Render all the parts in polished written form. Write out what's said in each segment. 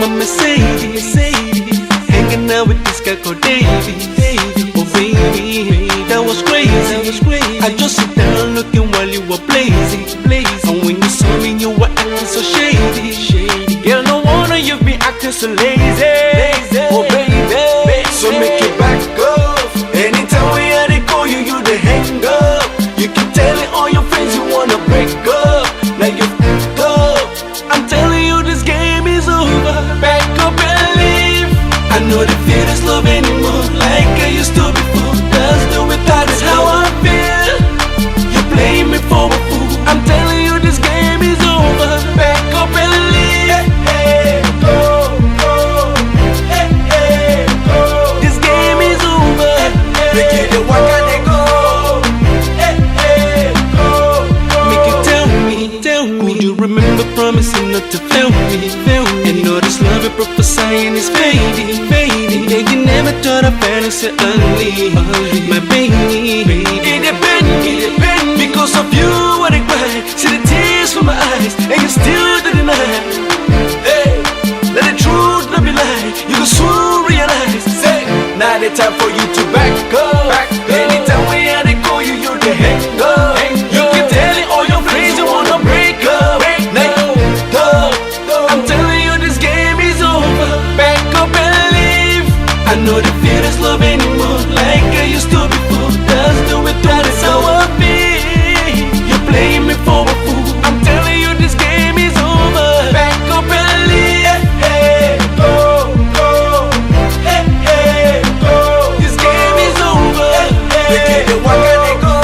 my Mercedes, hanging out with this guy called Davies. Oh baby, that was crazy. I just sit down looking while you were blazing. And when you saw me, you were acting so shady. Girl, no wonder you've been acting so lazy. Oh baby, So make it back up. Anytime we had to call you, you the hang up. You keep telling all your friends you wanna break up. Now you f***ed up. I'm telling you this game is over. Back up and leave. I know the feel this love anymore like I used to before. Let's do it, that is how I feel. You play me for a fool. I'm telling you this game is over. Back up and leave. Hey, go, go. Hey, hey, go. This game is over. Make it the walk and they go. Hey, hey, go, go. Make you tell me. Would you remember promising not to fail me? And all this love you're prophesying is fading. Yeah, you never thought of fantasy ugly. My baby, It depends, because of you I regret. See the tears from my eyes, and you still deny. Hey, let the truth not be lied. You can soon realize. Say, now the time for you to back up. Anytime we had to call you, you the hang up. You keep telling all your friends you wanna break up. Now you I'm telling you this game is over. back up and leave. I know the feel this love anymore like I used to before. Let's do it, that is how I feel. You play me for a fool. I'm telling you this game is over. Back up and leave. Hey, go, go. Hey, hey, go. This game is over. They get the walk and they go.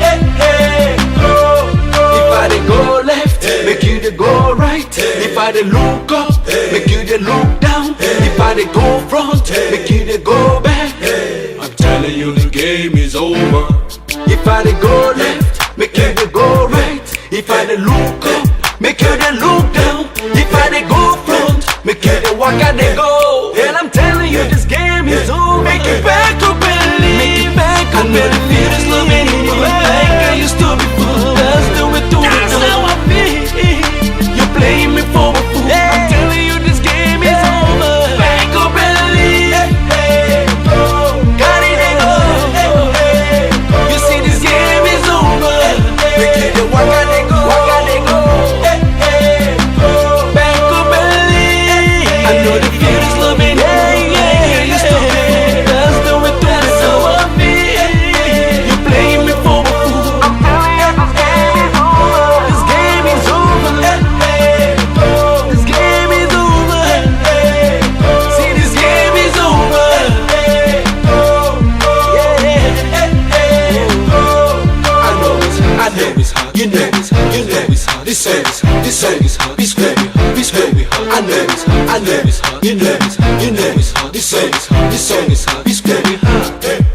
Hey, hey, go, go. If I dey go left, make you dey go right. If I dey look up, make you dey look down. If I dey go front, make you dey go back. I'm telling you the game is over. If I dey go left, make you dey go right. If I dey look up, make you dey look down. If I dey go front, make you dey walk and dey go. And I'm telling you this game is over. Make it back up and leave. Make it back up and feel this love anymore like I used to before. Let's do it, that's how I feel. You play me for a fool. I'm telling you this game is over. Back up and leave. Hey, go. Got it and go. Hey, go. You see this game is over. Make it the walk and they go. Walk and they go. Hey, go. Back up and leave. I know the feel this love anymore like I used to before. Let's do it, that's how I feel. You play me for a fool. I'm telling you this game is over. This game is over. Hey, go. This game is over. Hey, go. See, this game is over. Hey, go, go. Hey, go, go. I know it's hard. You know it's hard. This song is hard. This square we hard. I know it's hard. You know it's hard. This song is hard. This square we hard.